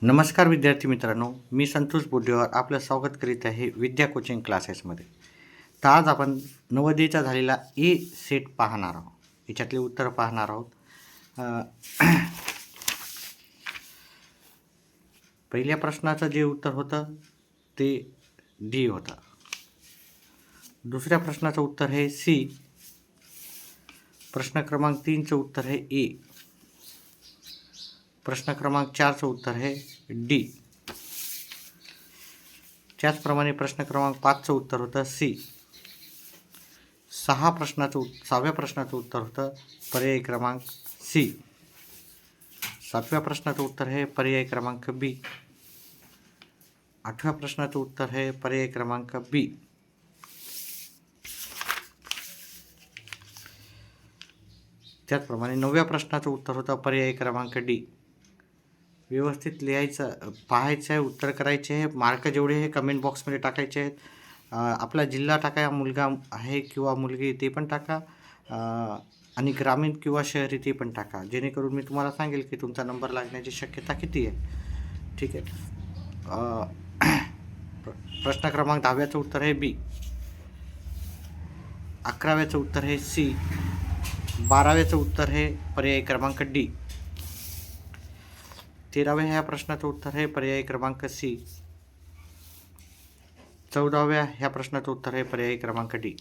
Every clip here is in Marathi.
नमस्कार विद्यार्थी मित्रांनो, मी संतोष बोड्डेवार आपलं स्वागत करीत आहे विद्या कोचिंग क्लासेसमध्ये. तर आज आपण नवोदयचा झालेला ए सेट पाहणार आहोत. याच्यातले उत्तर पाहणार आहोत. पहिल्या प्रश्नाचं जे उत्तर होतं ते डी होतं. दुसऱ्या प्रश्नाचं उत्तर आहे सी. प्रश्न क्रमांक 3चं उत्तर आहे ए. प्रश्न क्रमांक 4चं उत्तर आहे डी. त्याचप्रमाणे प्रश्न क्रमांक 5चं उत्तर होतं सी. 6व्या प्रश्नाचं उत्तर होतं पर्याय क्रमांक सी. 7व्या प्रश्नाचं उत्तर आहे पर्याय क्रमांक बी. 8व्या प्रश्नाचं उत्तर आहे पर्याय क्रमांक बी. त्याचप्रमाणे 9व्या प्रश्नाचं उत्तर होतं पर्याय क्रमांक डी. व्यवस्थित लिहायचं, पाहायचं आहे, उत्तर करायचे आहे. मार्क जेवढे आहे कमेंट बॉक्समध्ये टाकायचे आहेत. आपला जिल्हा टाका, मुलगा आहे किंवा मुलगी ते पण टाका, आणि ग्रामीण किंवा शहरी ते पण टाका, जेणेकरून मी तुम्हाला सांगेल की तुमचा नंबर लागण्याची शक्यता किती आहे. ठीक आहे. प्रश्न क्रमांक 10व्याचं उत्तर आहे बी. 11व्याचं उत्तर आहे सी. 12व्याचं उत्तर आहे पर्याय क्रमांक डी. 13व्या ह्या प्रश्नाचं उत्तर आहे पर्याय क्रमांक सी. 14व्या ह्या प्रश्नाचं उत्तर आहे पर्याय क्रमांक डी.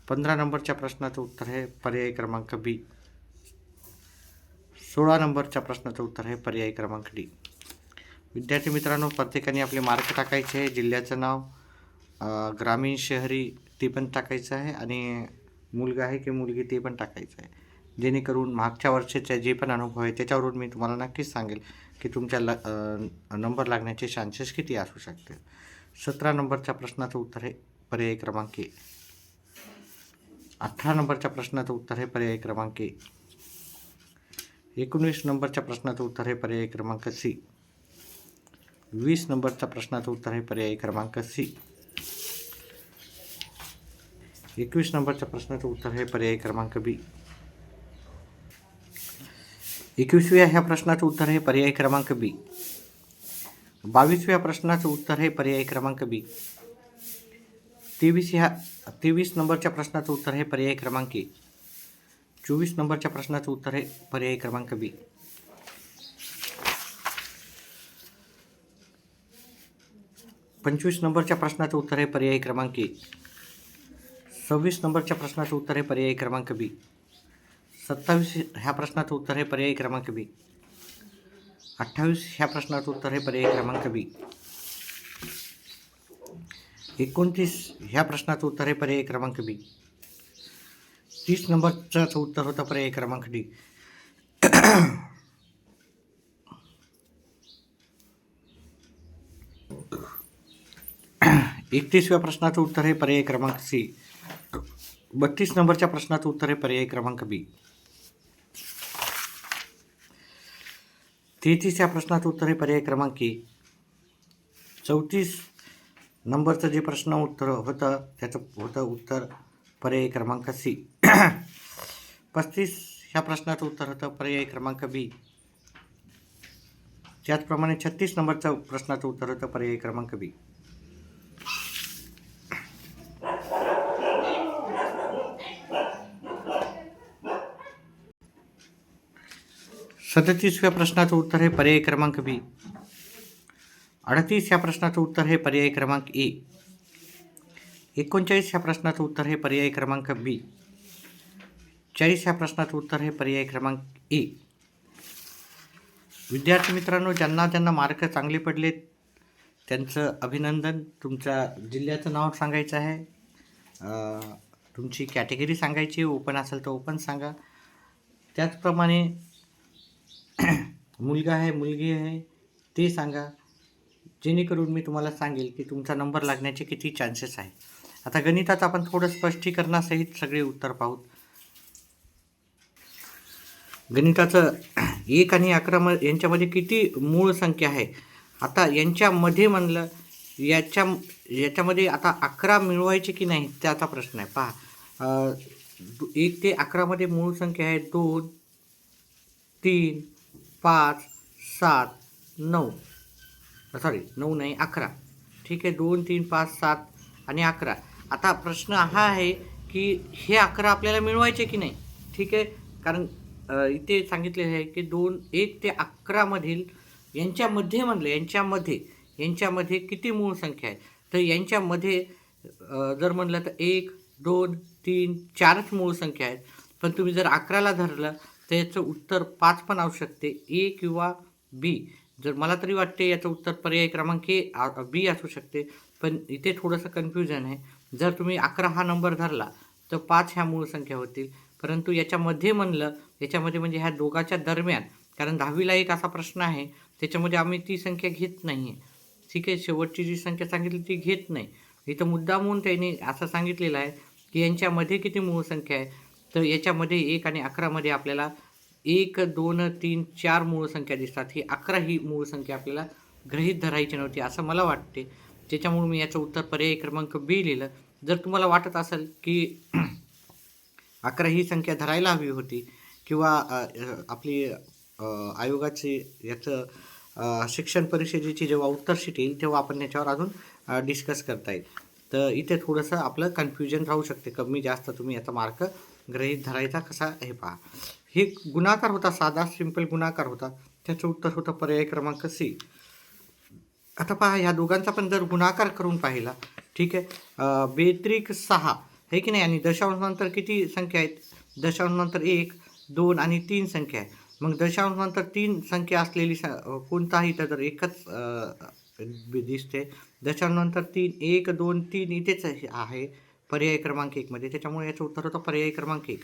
15 नंबरच्या प्रश्नाचं उत्तर आहे पर्याय क्रमांक बी. 16 नंबरच्या प्रश्नाचं उत्तर आहे पर्याय क्रमांक डी. विद्यार्थी मित्रांनो, प्रत्येकाने आपले मार्क टाकायचे आहे. जिल्ह्याचं नाव, ग्रामीण शहरी ते पण टाकायचं आहे, आणि मुलगा आहे की मुलगी ते पण टाकायचं आहे, जेणेकरून मागच्या वर्षाचे जे पण अनुभव आहे त्याच्यावरून मी तुम्हाला नक्कीच सांगेल की तुमच्या नंबर लागण्याचे चान्सेस किती असू शकते. 17 नंबरच्या प्रश्नाचं उत्तर आहे पर्याय क्रमांक ए. 18 नंबरच्या प्रश्नाचं उत्तर आहे पर्याय क्रमांक ए. 19 नंबरच्या प्रश्नाचं उत्तर आहे पर्याय क्रमांक सी. 20 नंबरच्या प्रश्नाचं उत्तर आहे पर्याय क्रमांक सी. 21 नंबरच्या प्रश्नाचं उत्तर आहे पर्याय क्रमांक बी. 21व्या ह्या प्रश्नाचं उत्तर आहे पर्याय क्रमांक बी. 22व्या प्रश्नाचं उत्तर आहे पर्याय क्रमांक बी. 23 नंबरच्या प्रश्नाचं उत्तर आहे पर्याय क्रमांक ए. 24 नंबरच्या प्रश्नाचं उत्तर आहे पर्याय क्रमांक बी. 25 नंबरच्या प्रश्नाचं उत्तर आहे पर्याय क्रमांक ए. 26 नंबरच्या प्रश्नाचं उत्तर आहे पर्याय क्रमांक बी. 27 ह्या प्रश्नाचं उत्तर आहे पर्याय क्रमांक बी. 28 ह्या प्रश्नाचं उत्तर आहे पर्याय क्रमांक बी. 29 ह्या प्रश्नाचं उत्तर आहे पर्याय क्रमांक बी. 30 नंबरचं उत्तर होतं पर्याय क्रमांक डी. 31व्या प्रश्नाचं उत्तर आहे पर्याय क्रमांक सी. 32 नंबरच्या प्रश्नाचं उत्तर आहे पर्याय क्रमांक बी. 33 या प्रश्नाचं उत्तर आहे पर्याय क्रमांक ए. 34 नंबरचं जे प्रश्न उत्तर होतं त्याचं होतं उत्तर पर्याय क्रमांक सी. 35 ह्या प्रश्नाचं उत्तर होतं पर्याय क्रमांक बी. त्याचप्रमाणे 36 नंबरचं प्रश्नाचं उत्तर होतं पर्याय क्रमांक बी. 37व्या प्रश्नाचं उत्तर आहे पर्याय क्रमांक बी. 38 ह्या प्रश्नाचं उत्तर आहे पर्याय क्रमांक ए. 39 ह्या प्रश्नाचं उत्तर आहे पर्याय क्रमांक बी. 40 ह्या प्रश्नाचं उत्तर आहे पर्याय क्रमांक ए. विद्यार्थी मित्रांनो, ज्यांना मार्क चांगले पडले त्यांचं अभिनंदन. तुमच्या जिल्ह्याचं नाव सांगायचं आहे, तुमची कॅटेगरी सांगायची, ओपन असेल तर ओपन सांगा. त्याचप्रमाणे मुलगा आहे मुलगी आहे ते सांगा, जेणेकरून मी तुम्हाला सांगेल की तुमचा नंबर लागण्याचे किती चान्सेस आहे. आता गणिताचं आपण थोडं स्पष्टीकरणासहित सगळे उत्तर पाहू. गणिताचं 1 आणि 11 यांच्यामध्ये किती मूळ संख्या आहे. आता यांच्यामध्ये म्हणलं याच्यामध्ये आता 11 मिळवायचे की नाही त्याचा प्रश्न आहे. पहा, 1 ते 11 मध्ये मूळ संख्या आहे 2, 3, 5, 7 9 सॉरी 9 नाही 11. ठीक आहे, 2 3 5 7 आणि 11. आता प्रश्न हा आहे की हे 11 आपल्याला मिळवायचे की नाही. ठीक आहे, कारण इथे सांगितलेलं आहे की 1 ते 11 मधील यांच्यामध्ये म्हणलं यांच्यामध्ये किती मूळ संख्या आहे. तर यांच्यामध्ये जर म्हणलं तर 1 2 3 4च मूळ संख्या आहेत. पण तुम्ही जर 11ला धरलं तर याचं उत्तर 5 पण असू शकते, ए किंवा बी. जर मला तरी वाटते याचं उत्तर पर्याय क्रमांक बी असू शकते. पण इथे थोडंसं कन्फ्युजन आहे. जर तुम्ही 11 हा नंबर धरला तर 5 ह्या मूळ संख्या होतील. परंतु याच्यामध्ये म्हणलं, याच्यामध्ये म्हणजे ह्या दोघाच्या दरम्यान, कारण 10वीला एक असा प्रश्न आहे त्याच्यामध्ये आम्ही ती संख्या घेत नाही आहे. ठीक आहे, शेवटची जी संख्या सांगितली ती घेत नाही. इथं मुद्दामून त्यांनी असं सांगितलेलं आहे की यांच्यामध्ये किती मूळ संख्या आहे. तर याच्यामध्ये 1 आणि 11मध्ये आपल्याला 1 2 3 4 मूळ संख्या दिसतात. ही 11 ही मूळ संख्या आपल्याला गृहीत धरायची नव्हती असं मला वाटते. त्याच्यामुळे मी याचं उत्तर पर्याय क्रमांक बी लिहिलं. जर तुम्हाला वाटत असेल की 11 ही संख्या धरायला हवी होती किंवा आपली आयोगाची याचं शिक्षण परिषदेची जेव्हा उत्तर शीट येईल तेव्हा आपण याच्यावर अजून डिस्कस करता येईल. तर इथे थोडंसं आपलं कन्फ्युजन राहू शकते. कमी जास्त तुम्ही याचा मार्क गृहीत धरायचा कसा हे पहा. हे गुणाकार होता, साधा सिंपल गुणाकार होता. त्याचं उत्तर होतं पर्याय क्रमांक सी. आता पहा, ह्या दोघांचा पण जर गुणाकार करून पाहिला, ठीक आहे, 42 आहे की नाही. आणि दशांशानंतर किती संख्या आहेत. दशांशानंतर 1 2 आणि 3 संख्या आहे. मग दशांशानंतर 3 संख्या असलेली कोणताही तर एकच दिसते. दशांशानंतर 3 1 2 3 इथेच आहे पर्याय क्रमांक 1 मध्ये. त्याच्यामुळे याचं उत्तर होतं पर्याय क्रमांक 1.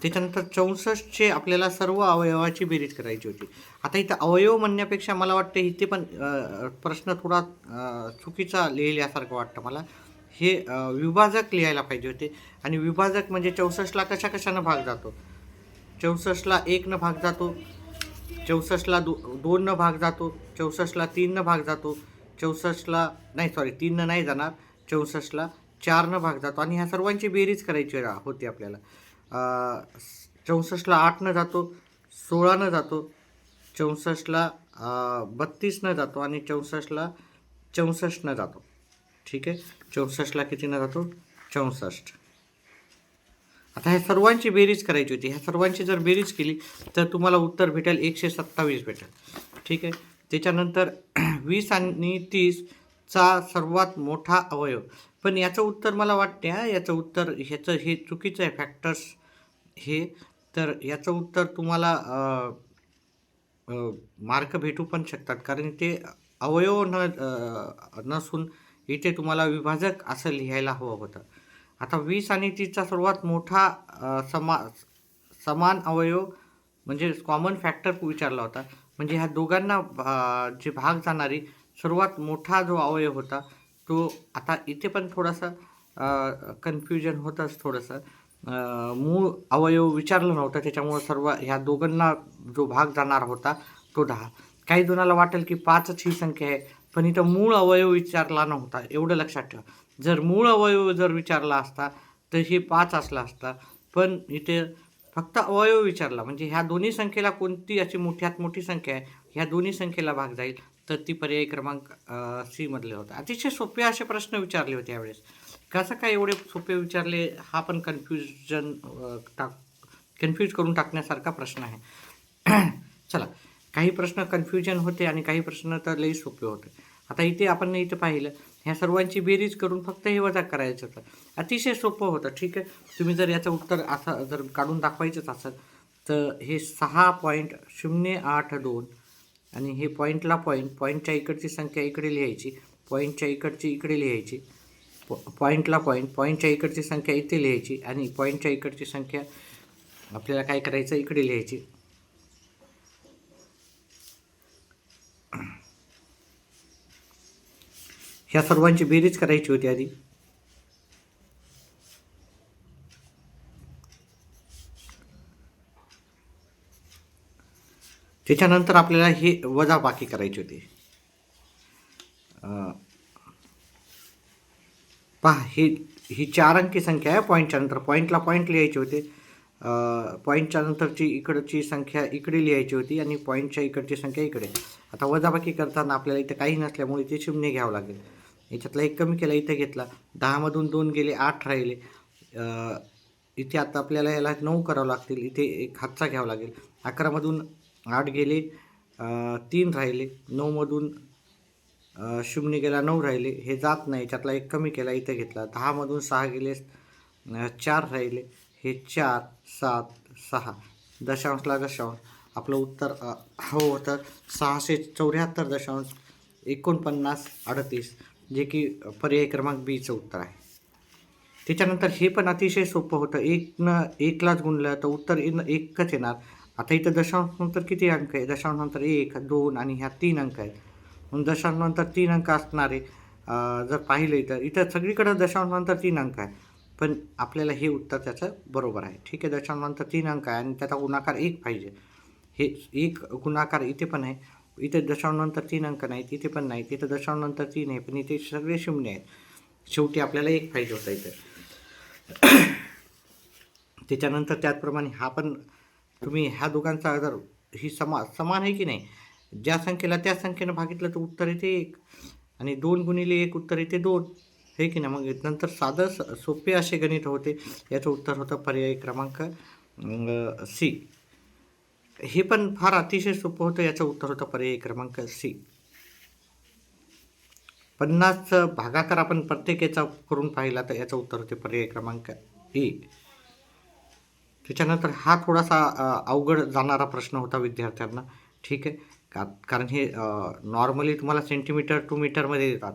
त्याच्यानंतर 64चे आपल्याला सर्व अवयवाची बेरीज करायची होती. आता इथं अवयव म्हणण्यापेक्षा मला वाटतं इथे पण प्रश्न थोडा चुकीचा लिहिल्यासारखं वाटतं मला. हे विभाजक लिहायला पाहिजे होते. आणि विभाजक म्हणजे 64ला कशानं भाग जातो. 64ला 1 भाग जातो, 64ला 2 भाग जातो, 64ला 3 भाग जातो, 64ला नाही सॉरी 3 नाही जाणार, 64ला 4 भाग जातो. आणि ह्या सर्वांची बेरीज करायची होती आपल्याला. 64ला 8 जातो, 16 जातो, 64ला 32 जातो आणि 64ला 64 जातो. ठीक आहे, 64ला किती जातो 64. आता ह्या सर्वांची बेरीज करायची होती. ह्या सर्वांची जर बेरीज केली तर तुम्हाला उत्तर भेटेल 127 भेटेल. ठीक आहे, त्याच्यानंतर 20 आणि 30चा सर्वात मोठा अवयव. पण याचं उत्तर मला वाटते याचं उत्तर ह्याचं हे चुकीचं आहे फॅक्टर्स हे. तर याचं उत्तर तुम्हाला मार्क भेटू पण शकतात, कारण ते अवयव नसून इथे तुम्हाला विभाजक असं लिहायला हवं होतं. आता 20 आणि 30चा सर्वात मोठा समान अवयव म्हणजे कॉमन फॅक्टर विचारला होता. म्हणजे ह्या दोघांना जे भाग जाणारी सर्वात मोठा जो अवयव होता तो. आता इथे पण थोडंसं कन्फ्युजन होतंच थोडंसं. मूळ अवयव विचारलं नव्हतं त्याच्यामुळं सर्व ह्या दोघांना जो भाग जाणार होता तो 10. काही जणाला वाटेल की 5च ही संख्या आहे, पण इथं मूळ अवयव विचारला नव्हता, एवढं लक्षात ठेवा. जर मूळ अवयव जर विचारला असता तर हे 5 असला असता. पण इथे फक्त अवयव विचारला, म्हणजे ह्या दोन्ही संख्येला कोणती अशी मोठ्यात मोठी संख्या आहे ह्या दोन्ही संख्येला भाग जाईल, तर ती पर्याय क्रमांक सी मधले होता. अतिशय सोपे असे प्रश्न विचारले होते यावेळेस. कसं काय एवढे सोपे विचारले हा पण कन्फ्यूज करून टाकण्यासारखा प्रश्न आहे. चला, काही प्रश्न कन्फ्युजन होते आणि काही प्रश्न तर लई सोपे होते. आता इथे आपण इथं पाहिलं, ह्या सर्वांची बेरीज करून फक्त हे वजा करायचं होतं. अतिशय सोपं होतं. ठीक आहे, तुम्ही जर याचं उत्तर असं जर काढून दाखवायचंच असेल तर हे 6.082 आणि हे पॉईंटला पॉईंटच्या इकडची संख्या इकडे लिहायची, पॉईंटच्या इकडची इकडे लिहायची, पॉईंटला पॉईंटच्या इकडची संख्या इथे लिहायची आणि पॉईंटच्या इकडची संख्या आपल्याला काय करायचं इकडे लिहायची. ह्या सर्वांची बेरीज करायची होती आधी. त्याच्यानंतर आपल्याला हे वजाबाकी करायची होती. पहा, ही 4 अंकी संख्या आहे. पॉईंटच्या नंतर पॉईंटला पॉईंट लिहायचे होते पॉईंटच्या नंतरची इकडची संख्या इकडे लिहायची होती आणि पॉईंटच्या इकडची संख्या इकडे. आता वजाबाकी करताना आपल्याला इथं काही नसल्यामुळे इथे शून्य घ्यावं लागेल. याच्यातला एक कमी केला, इथे घेतला, 10मधून 2 गेले, 8 राहिले. इथे आता आपल्याला याला 9 करावं लागतील, इथे एक हातचा घ्यावा लागेल. 11मधून 8 गेले, 3 राहिले. 9मधून 0 गेला, 9 राहिले. हे जात नाही, याच्यातला एक कमी केला, इथे घेतला. 10मधून 6 गेले, 4 राहिले. हे 4, 7, 6 दशांशला दशांश. आपलं उत्तर हवं होतं 674.49 जे की पर्याय क्रमांक बीचं उत्तर आहे. त्याच्यानंतर हे पण अतिशय सोपं होतं. 1लाच गुणलं तर उत्तर एकच येणार. आता इथं दशांश नंतर किती अंक आहे? दशांश नंतर 1, 2 आणि ह्या 3 अंक आहेत. म्हणून दशांश नंतर 3 अंक असणारे जर पाहिलं तर इथं सगळीकडं दशांश नंतर 3 अंक आहे, पण आपल्याला हे उत्तर त्याचं बरोबर आहे. ठीक आहे, दशांश नंतर 3 अंक आहे आणि त्याचा गुणाकार 1 पाहिजे. हे 1 गुणाकार इथे पण आहे. इथे दशांश नंतर 3 अंक नाहीत, इथे पण नाहीत. इथं दशांश नंतर 3 आहे, पण इथे सगळे शून्य आहेत. शेवटी आपल्याला 1 पाहिजे होता इथं. त्याच्यानंतर त्याचप्रमाणे हा पण तुम्ही ह्या दोघांचा जर ही समान आहे की नाही, ज्या संख्येला त्या संख्येनं भागितलं तर उत्तर येते 1 आणि 2 गुणिले 1 उत्तर येते 2, हे की नाही. मग नंतर साधं सोपे असे गणित होते. याचं उत्तर होतं पर्याय क्रमांक सी. हे पण फार अतिशय सोपं होतं. याचं उत्तर होतं पर्याय क्रमांक सी. 50 भागाकार आपण प्रत्येक याचा करून पाहिला तर याचं उत्तर होते पर्याय क्रमांक ए. त्याच्यानंतर हा थोडासा अवघड जाणारा प्रश्न होता विद्यार्थ्यांना. ठीक आहे, कारण हे नॉर्मली तुम्हाला सेंटीमीटर टू मीटरमध्ये देतात,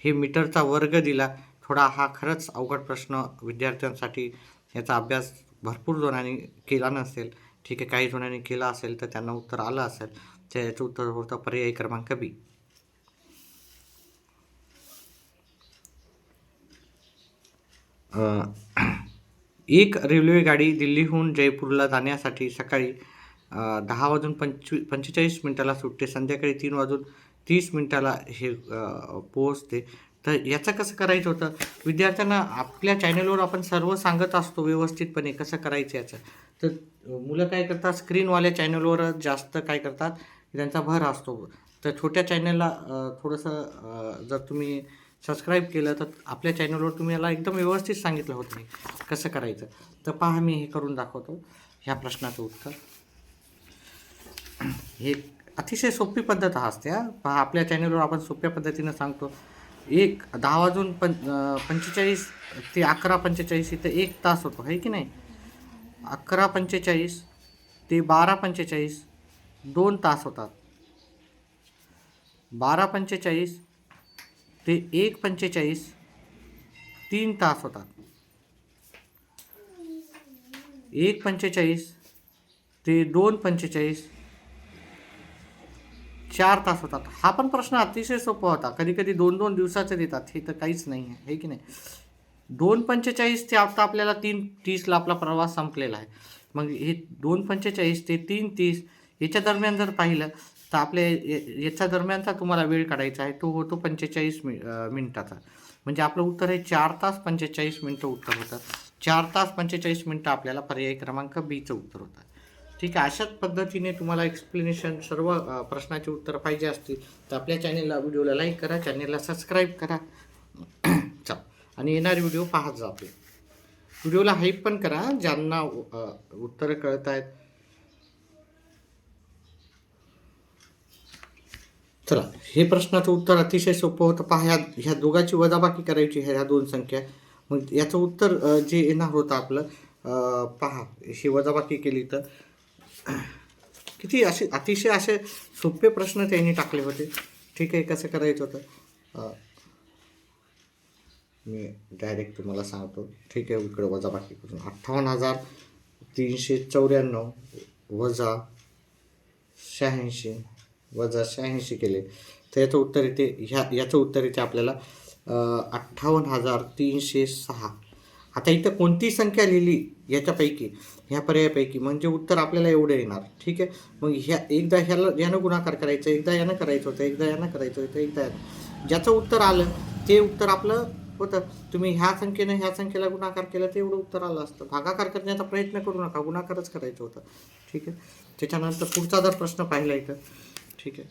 हे मीटरचा वर्ग दिला. थोडा हा खरंच अवघड प्रश्न विद्यार्थ्यांसाठी. याचा अभ्यास भरपूर जणांनी केला नसेल. ठीक आहे, काही जणांनी केला असेल तर त्यांना उत्तर आलं असेल. तर याचं उत्तर होतं पर्याय क्रमांक बी. एक रेल्वे गाडी दिल्लीहून जयपूरला जाण्यासाठी सकाळी 10:45 सुटते, संध्याकाळी 3:30 हे पोहोचते. तर याचं कसं करायचं होतं विद्यार्थ्यांना? आपल्या चॅनलवर आपण सर्व सांगत असतो व्यवस्थितपणे कसं करायचं याचं. तर मुलं काय करतात, स्क्रीनवाल्या चॅनलवर जास्त काय करतात, त्यांचा भर असतो. तर छोट्या चॅनलला थोडंसं जर तुम्ही सबस्क्राईब केलं तर आपल्या चॅनलवर तुम्ही याला एकदम व्यवस्थित सांगितलं होतं मी कसं करायचं. तर पहा, मी हे करून दाखवतो ह्या प्रश्नाचं उत्तर. हे अतिशय सोपी पद्धत असते. पहा, आपल्या चॅनलवर आपण सोप्या पद्धतीनं सांगतो. 10:45 ते 11:45 इथं 1 तास होतो, आहे की नाही. 11:45 ते 12:45 2 तास होतात. 12:45 ते 1:45 3 तास होतात. 1:45 ते 2:45 4 तास होतात. हा पण प्रश्न अतिशय सोपा होता. कधी कधी 2-2 दिवसाचे देतात, हे तर काहीच नाही आहे, हे की नाही. 2:45 ते आता आपल्याला 3:30ला आपला प्रवास संपलेला आहे. मग हे 2:45 ते 3:30 याच्या दरम्यान जर पाहिलं तर आपल्या याच्या दरम्यानचा तुम्हाला वेळ काढायचा आहे, तो होतो 45 मिनिटाचा. म्हणजे आपलं उत्तर आहे 4 तास 45 मिनिटं उत्तर होतं. 4 तास 45 मिनिटं आपल्याला पर्याय क्रमांक बीचं उत्तर होतं. ठीक आहे, अशाच पद्धतीने तुम्हाला एक्सप्लेनेशन सर्व प्रश्नाचे उत्तर पाहिजे असतील तर आपल्या चॅनेलला व्हिडिओला लाईक करा, चॅनेलला सबस्क्राईब करा. चल, आणि येणारे व्हिडिओ पाहत जा. आपले व्हिडिओला हाईप पण करा ज्यांना उत्तरं कळत आहेत. चला, हे प्रश्नाचं उत्तर अतिशय सोपं होतं. पहा, ह्या दोघांची वजाबाकी करायची ह्या 2 संख्या. मग याचं उत्तर जे येणार होतं आपलं, पहा, ही वजाबाकी केली तर किती अतिशय असे सोपे प्रश्न त्यांनी टाकले होते. ठीक आहे, कसं करायचं होतं मी डायरेक्ट तुम्हाला सांगतो. ठीक आहे, इकडे वजाबाकी करून 58,394 वजा 86 वजा 86 केले तर याचं उत्तर येते, याचं उत्तर येते आपल्याला 58,306. आता इथं कोणती संख्या लिहिली याच्यापैकी, ह्या पर्यायापैकी, म्हणजे उत्तर आपल्याला एवढं येणार. ठीक आहे, मग एकदा यानं गुणाकार करायचं, एकदा यानं करायचं होतं, एकदा यानं करायचं होतं, एकदा यानं. ज्याचं उत्तर आलं ते उत्तर आपलं होतं. तुम्ही ह्या संख्येनं ह्या संख्येला गुणाकार केला तर एवढं उत्तर आलं असतं. भागाकार करण्याचा प्रयत्न करू नका, गुणाकारच करायचं होतं. ठीक आहे. त्याच्यानंतर पुढचा जर प्रश्न पाहिला इथं, ठीक आहे,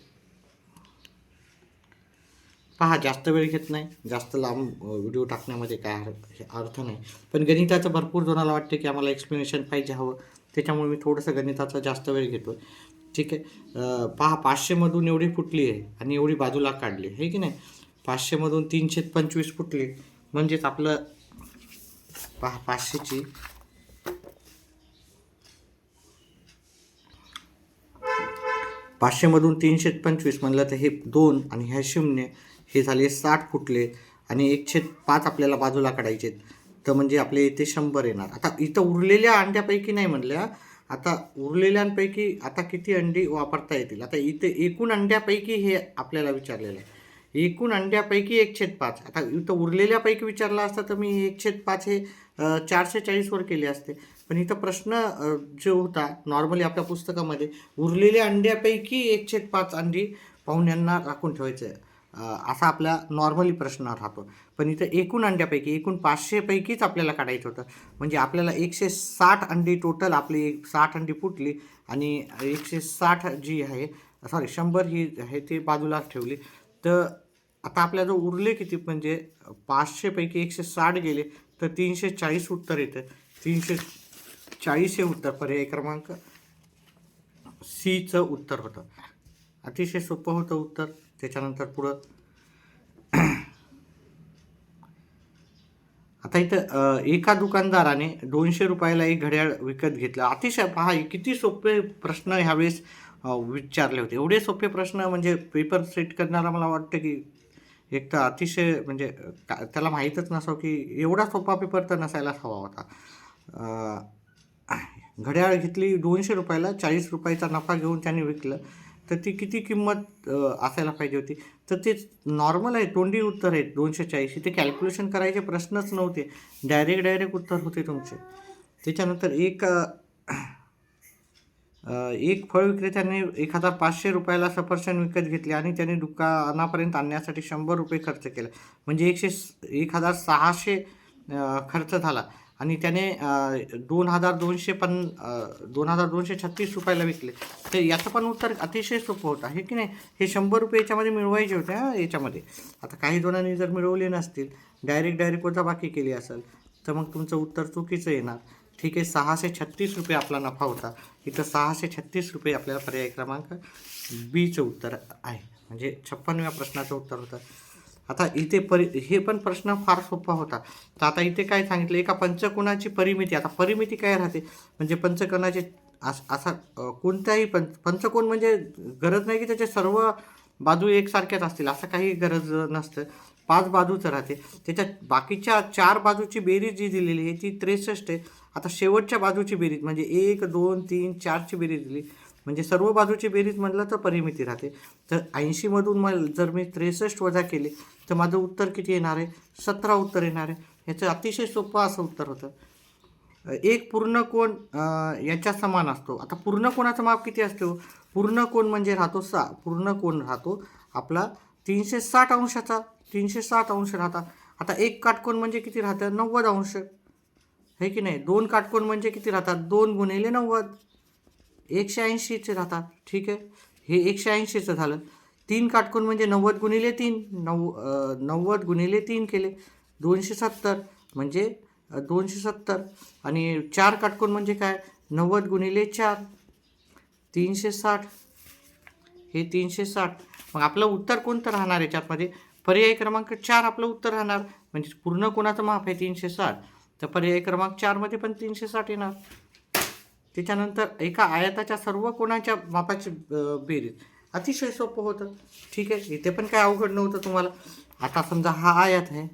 पहा जास्त वेळ घेत नाही, जास्त लांब व्हिडिओ टाकण्यामध्ये काय अर्थ नाही. पण गणिताचं भरपूर जणाला वाटते की आम्हाला एक्सप्लेनेशन पाहिजे हवं, त्याच्यामुळे मी थोडंसं गणिताचा जास्त वेळ घेतो. ठीक आहे. पहा 500मधून एवढी फुटली आहे आणि एवढी बाजूला काढली आहे की नाही. 500मधून 325 फुटली म्हणजेच आपलं पहा 500ची 500मधून 325 म्हणलं तर हे 2 आणि ह्या 0 हे झाले 60 फुटले आणि 1/5 आपल्याला बाजूला काढायचे. तर म्हणजे आपले इथे 100 येणार. आता इथं उरलेल्या अंड्यापैकी नाही म्हणल्या, आता उरलेल्यांपैकी आता किती अंडी वापरता येतील. आता इथे एकूण अंड्यापैकी हे आपल्याला विचारलेलं आहे. एकूण अंड्यापैकी 1/5. आता इथं उरलेल्यापैकी विचारला असता तर मी 1/5 हे 440वर केले असते. पण इथं प्रश्न जो होता नॉर्मली आपल्या पुस्तकामध्ये उरलेल्या अंड्यापैकी 1/5 अंडी पाहुण्यांना राखून ठेवायचं आहे, असा आपला नॉर्मली प्रश्न राहतो. पण इथं एकूण अंड्यापैकी एकूण 500पैकीच आपल्याला काढायचं होतं. म्हणजे आपल्याला 160 अंडी टोटल आपली 60 अंडी फुटली आणि 160 जी आहे, सॉरी 100 ही आहे ते बाजूला ठेवली. तर आता आपल्याला उरले किती, म्हणजे 500पैकी 160 गेले तर 340 उत्तर येतं. 340 हे उत्तर पर्याय क्रमांक सीचं उत्तर होतं. अतिशय सोपं होतं उत्तर. त्याच्यानंतर पुढं आता इथं एका दुकानदाराने 200 रुपयाला एक घड्याळ विकत घेतलं. अतिशय पहा किती सोपे प्रश्न ह्यावेळेस विचारले होते. एवढे सोपे प्रश्न म्हणजे पेपर सेट करणारा मला वाटतं की एक तर अतिशय म्हणजे त्याला माहीतच नसावं की एवढा सोपा पेपर तर नसायलाच हवा होता. घड्याळ घेतली 200 रुपयाला, 40 रुपयाचा नफा घेऊन त्याने विकलं. तर ती किती किंमत असायला पाहिजे होती. तर ते नॉर्मल आहे, तोंडी उत्तर आहेत 240. इथे कॅल्क्युलेशन करायचे प्रश्नच नव्हते, डायरेक्ट उत्तर होते तुमचे. त्याच्यानंतर एक फळ विक्रेत्याने 1500 रुपयाला सफरचंद विकत घेतले आणि त्याने दुकानापर्यंत आणण्यासाठी 100 रुपये खर्च केला. म्हणजे 1600 खर्च झाला आणि त्याने 2236 रुपयाला विकले. तर याचं पण उत्तर अतिशय सोपं होतं आहे की नाही. हे 100 रुपये याच्यामध्ये मिळवायचे होते याच्यामध्ये. आता काही जणांनी जर मिळवले नसतील, डायरेक्ट वजाबाकी केली असेल, तर मग तुमचं उत्तर चुकीचं येणार. ठीक आहे. 636 रुपये आपला नफा होता. इथं 636 रुपये आपल्याला पर्याय क्रमांक बीचं उत्तर आहे. म्हणजे 56व्या प्रश्नाचं उत्तर होतं. आता इथे हे पण प्रश्न फार सोपा होता. तर आता इथे काय सांगितलं, एका पंचकोनाची परिमिती. आता परिमिती काय राहते, म्हणजे पंचकोनाचे असा कोणत्याही पंचकोन म्हणजे गरज नाही की त्याचे सर्व बाजू एकसारख्याच असतील, असं काही गरज नसतं. 5 बाजूचं राहते. त्याच्यात बाकीच्या 4 बाजूची बेरीज जी दिलेली आहे ती 63 आहे. आता शेवटच्या बाजूची बेरीज म्हणजे 1, 2, 3, 4ची बेरीज दिली, म्हणजे सर्व बाजूची बेरीज म्हटलं तर परिमिती राहते. तर 80मधून जर मी 63 वजा केले तर माझं उत्तर किती येणार आहे, 17 उत्तर येणार आहे. याचं अतिशय सोपं असं उत्तर होतं. एक पूर्ण कोन याच्या समान असतो. आता पूर्ण कोणाचं माप किती असतो, पूर्ण कोन म्हणजे राहतो पूर्ण कोन राहतो आपला 360 अंशाचा. 360 अंश राहतात. आता एक काटकोन म्हणजे किती राहतं, 90 अंश आहे की नाही. 2 काटकोन म्हणजे किती राहतात, 2 गुणिले 90, 180चे राहतात. ठीक आहे, हे 180चं झालं. 3 काटकोन म्हणजे 90 गुणिले 3, 90 गुणिले 3 केले 270, म्हणजे 270. आणि 4 काटकोन म्हणजे काय, 90 गुणिले 4 360, हे 360. मग आपलं उत्तर कोणतं राहणार याच्यामध्ये, पर्याय क्रमांक 4 आपलं उत्तर राहणार. म्हणजे पूर्ण कोणाचं माप आहे 360, तर पर्याय क्रमांक 4मध्ये पण 360 येणार. त्याच्यानंतर एका आयताच्या सर्व कोणाच्या मापाची बेरीज. अतिशय सोपं होतं. ठीक आहे, इथे पण काय अवघड नव्हतं तुम्हाला. आता समजा हा आयत आहे,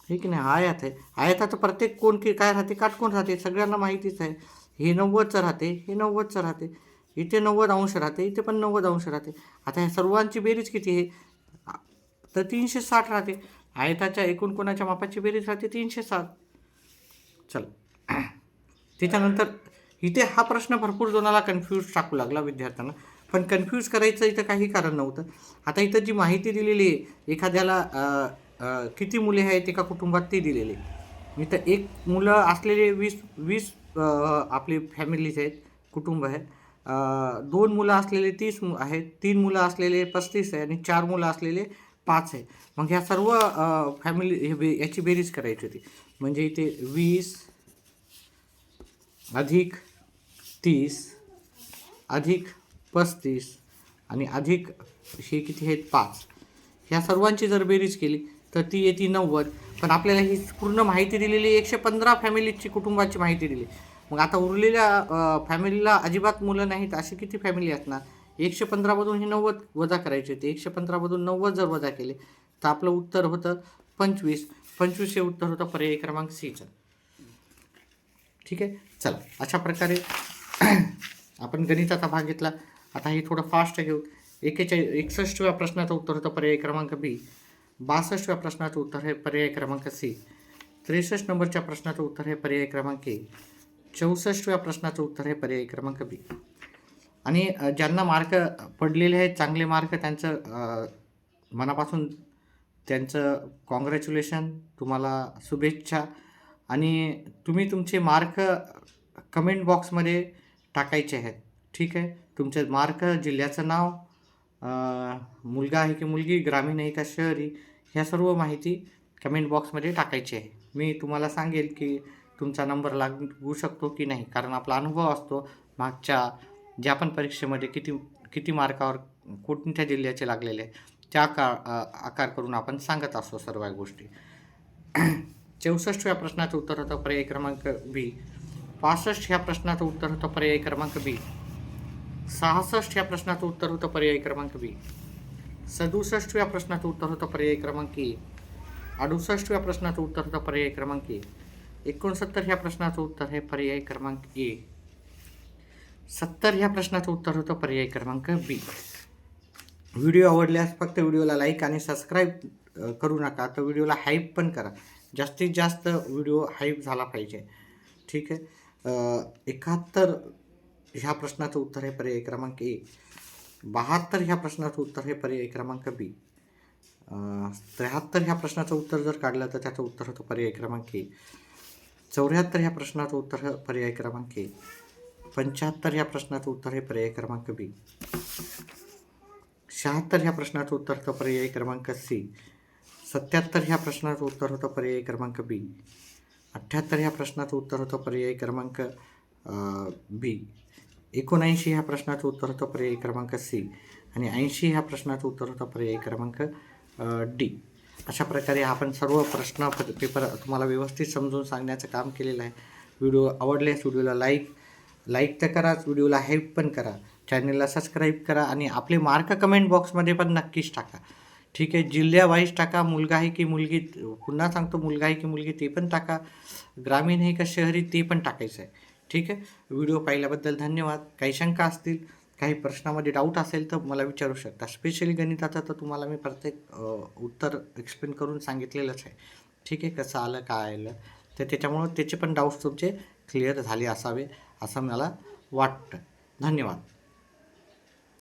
ठीक आहे, हा आयत आहे. आयताचं प्रत्येक कोण काय राहते, काटकोन राहते, सगळ्यांना माहितीच आहे. हे 90चं राहते, हे 90चं राहते, इथे 90 अंश राहते, इथे पण 90 अंश राहते. आता ह्या सर्वांची बेरीज किती आहे, तर 360 राहते. आयताच्या एकूण कोणाच्या मापाची बेरीज राहते 360. चल त्याच्यानंतर इथे हा प्रश्न भरपूर जणाला कन्फ्यूज टाकू लागला विद्यार्थ्यांना. पण कन्फ्यूज करायचं इथं काही कारण नव्हतं. आता इथं जी माहिती दिलेली आहे, एखाद्याला किती मुले आहेत एका कुटुंबात ते दिलेले. इथं एक मुलं असलेले 20 आपले फॅमिलीज आहेत, कुटुंब आहे. 2 मुलं असलेले 30 आहेत, 3 मुलं असलेले 35 आहे आणि 4 मुलं असलेले 5 आहे. मग ह्या सर्व फॅमिली याची बेरीज करायची होती. म्हणजे इथे 20 अधिक 30 अधिक 35 आणि अधिक हे किती आहेत 5. ह्या सर्वांची जर बेरीज केली तर ती येते 90. पण आपल्याला ही पूर्ण माहिती दिलेली 115 फॅमिलीची कुटुंबाची माहिती दिली. मग आता उरलेल्या फॅमिलीला अजिबात मुलं नाहीत अशी किती फॅमिली असणार? 115 मधून हे 90 वजा करायचे होते. 115 मधून 90 जर वजा केले तर आपलं उत्तर होतं 25. 25 हे उत्तर होतं पर्याय क्रमांक सीचं. ठीक आहे, चला अशा प्रकारे आपण गणिताचा भाग घेतला. आता हे थोडं फास्ट घेऊ. 61व्या प्रश्नाचं उत्तर होतं पर्याय क्रमांक बी. 62व्या प्रश्नाचं उत्तर आहे पर्याय क्रमांक सी. 63 नंबरच्या प्रश्नाचं उत्तर आहे पर्याय क्रमांक ए. 64व्या प्रश्नाचं उत्तर आहे पर्याय क्रमांक बी. आणि ज्यांना मार्क पडलेले आहेत, चांगले मार्क, त्यांचं मनापासून त्यांचं कॉंग्रॅच्युलेशन, तुम्हाला शुभेच्छा. आणि तुम्ही तुमचे मार्क कमेंट बॉक्समध्ये टाकायचे आहेत. ठीक आहे, तुमचे मार्क, जिल्ह्याचं नाव, मुलगा आहे की मुलगी, ग्रामीण आहे का शहरी, ह्या सर्व माहिती कमेंट बॉक्समध्ये टाकायची आहे. मी तुम्हाला सांगेल की तुमचा नंबर लागू शकतो की नाही, कारण आपला अनुभव असतो मागच्या ज्या पण परीक्षेमध्ये किती मार्कावर कोणत्या जिल्ह्याचे लागलेले आहे त्या आकार करून आपण सांगत असतो सर्व गोष्टी. 64व्या प्रश्नाचं उत्तर होतं पर्याय क्रमांक बी. 65 ह्या प्रश्नाचं उत्तर होतं पर्याय क्रमांक बी. 66 ह्या प्रश्नाचं उत्तर होतं पर्याय क्रमांक बी. 67व्या प्रश्नाचं उत्तर होतं पर्याय क्रमांक ए. 68व्या प्रश्नाचं उत्तर होतं पर्याय क्रमांक ए. 69 ह्या प्रश्नाचं उत्तर आहे पर्याय क्रमांक ए. 70 ह्या प्रश्नाचं उत्तर होतं पर्याय क्रमांक बी. व्हिडिओ आवडल्यास फक्त व्हिडिओला लाईक आणि सबस्क्राईब करू नका, तर व्हिडिओला हाईप पण करा. जास्तीत जास्त व्हिडिओ हाईप झाला पाहिजे. ठीक आहे. 71 ह्या प्रश्नाचं उत्तर आहे पर्याय क्रमांक ए. 72 ह्या प्रश्नाचं उत्तर आहे पर्याय क्रमांक बी. 73 ह्या प्रश्नाचं उत्तर जर काढलं तर त्याचं उत्तर होतं पर्याय क्रमांक ए. 74 ह्या प्रश्नाचं उत्तर पर्याय क्रमांक ए. 75 ह्या प्रश्नाचं उत्तर आहे पर्याय क्रमांक बी. 76 ह्या प्रश्नाचं उत्तर होतं पर्याय क्रमांक सी. 77 ह्या प्रश्नाचं उत्तर होतं पर्याय क्रमांक बी. 78 ह्या प्रश्नाचं उत्तर होतं पर्याय क्रमांक बी. 79 ह्या प्रश्नाचं उत्तर होतं पर्याय क्रमांक सी. आणि 80 ह्या प्रश्नाचं उत्तर होतं पर्याय क्रमांक डी. अशा प्रकारे आपण सर्व प्रश्न पेपर तुम्हाला व्यवस्थित समजून सांगण्याचं काम केलेलं आहे. व्हिडिओ आवडल्यास व्हिडिओला लाईक तर कराच, व्हिडिओला हेल्प पण करा, चॅनलला सबस्क्राईब करा आणि आपले मार्क कमेंट बॉक्समध्ये पण नक्कीच टाका. ठीक आहे, जिल्ह्यावाईज टाका. मुलगा आहे की मुलगी, पुन्हा सांगतो, मुलगा आहे की मुलगी ते पण टाका. ग्रामीण आहे का शहरी ते पण टाकायचं आहे. ठीक आहे, व्हिडिओ पाहिल्याबद्दल धन्यवाद. काही शंका असतील, काही प्रश्नामध्ये डाऊट असेल तर मला विचारू शकता. स्पेशली गणिताचं तर तुम्हाला मी प्रत्येक उत्तर एक्सप्लेन करून सांगितलेलंच आहे. ठीक आहे, कसं आलं काय आलं, तर त्याच्यामुळं त्याचे पण डाऊट्स तुमचे क्लिअर झाले असावे असं मला वाटतं. धन्यवाद.